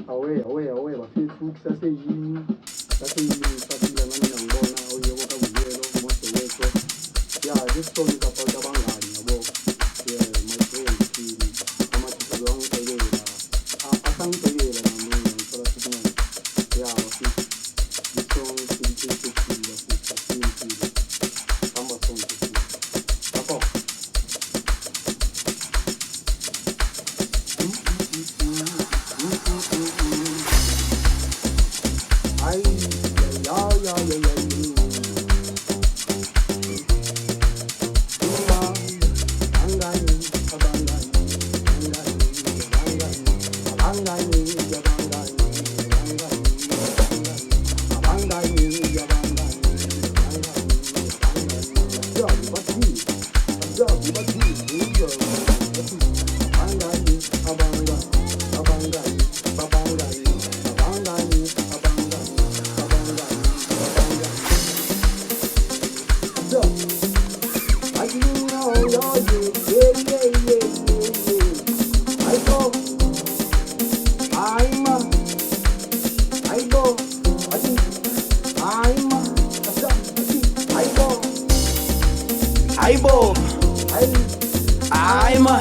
Awe bafethu saseyini saphila nami ngangibona awuyebo kabuyelo uMose wethu ya lesisonto kaphawu abangani yabo yeah my friend team amathipha wangibhekela asangibhekela nami ngithola signal ya bafethu lesisonto simthethile bafethu simthile hamba sonke lapho ay ya I didn't know I go, I go, Aibo, Aima,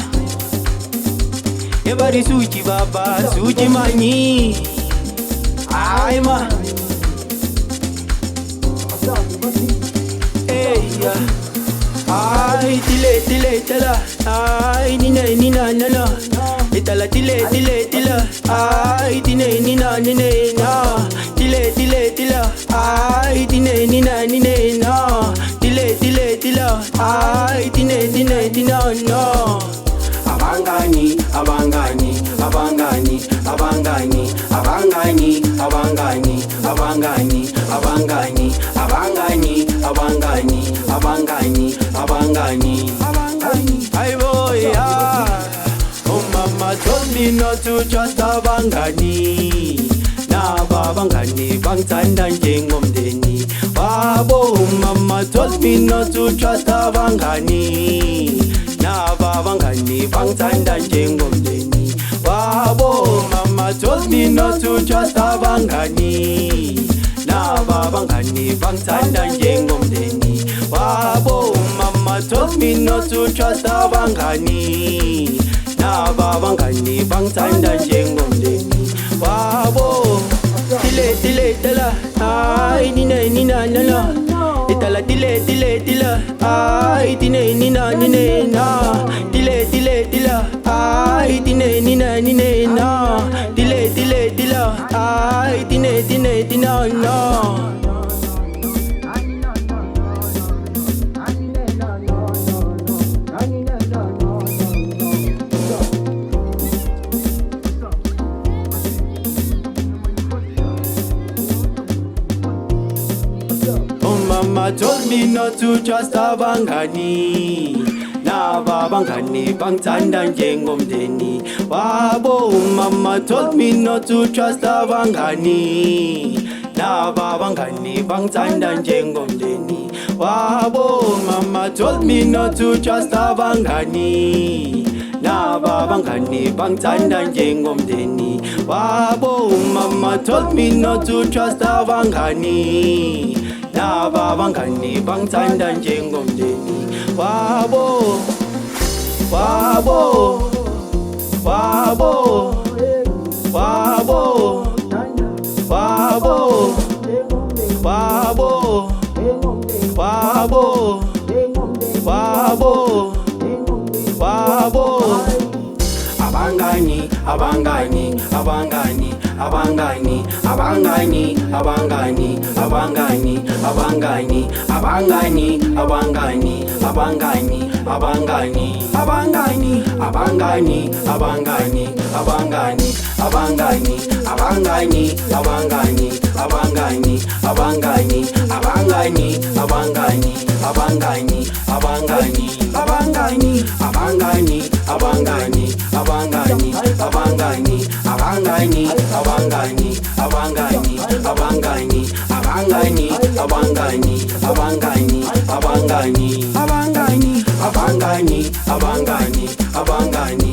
everybody suchi baba, suchi mani, Aima, hey ya, ay tile tala, ay nina na, itala tile tila, ay nina na, tile tila, ay nina na. Tila, ay tina no. Abangani, ay boy, oh mama told me not to trust abangani. Na babangani bangthanda njengomndeni wabo. Mama told me not to trust abangani. Na babangani bangthanda njengomndeni wabo. Mama told me not to trust abangani. Na babangani bangthanda njengomndeni wabo. Mama told me not to trust abangani. Na babangani bangthanda njengomndeni wabo. Tile tala, ay nina na, itala tila, ay nina na, tile tila, ay nina na, tile tila, ay nina na. Mama told me not to trust abangani. Na babangani bangthanda njengomndeni wabo. Mama told me not to trust abangani. Na babangani bangthanda njengomndeni wabo. Mama told me not to trust abangani. Na babangani bangthanda njengomndeni wabo. Mama told me not to trust abangani. Na babangani bangthanda njengomndeni wabo. Abangani, abangani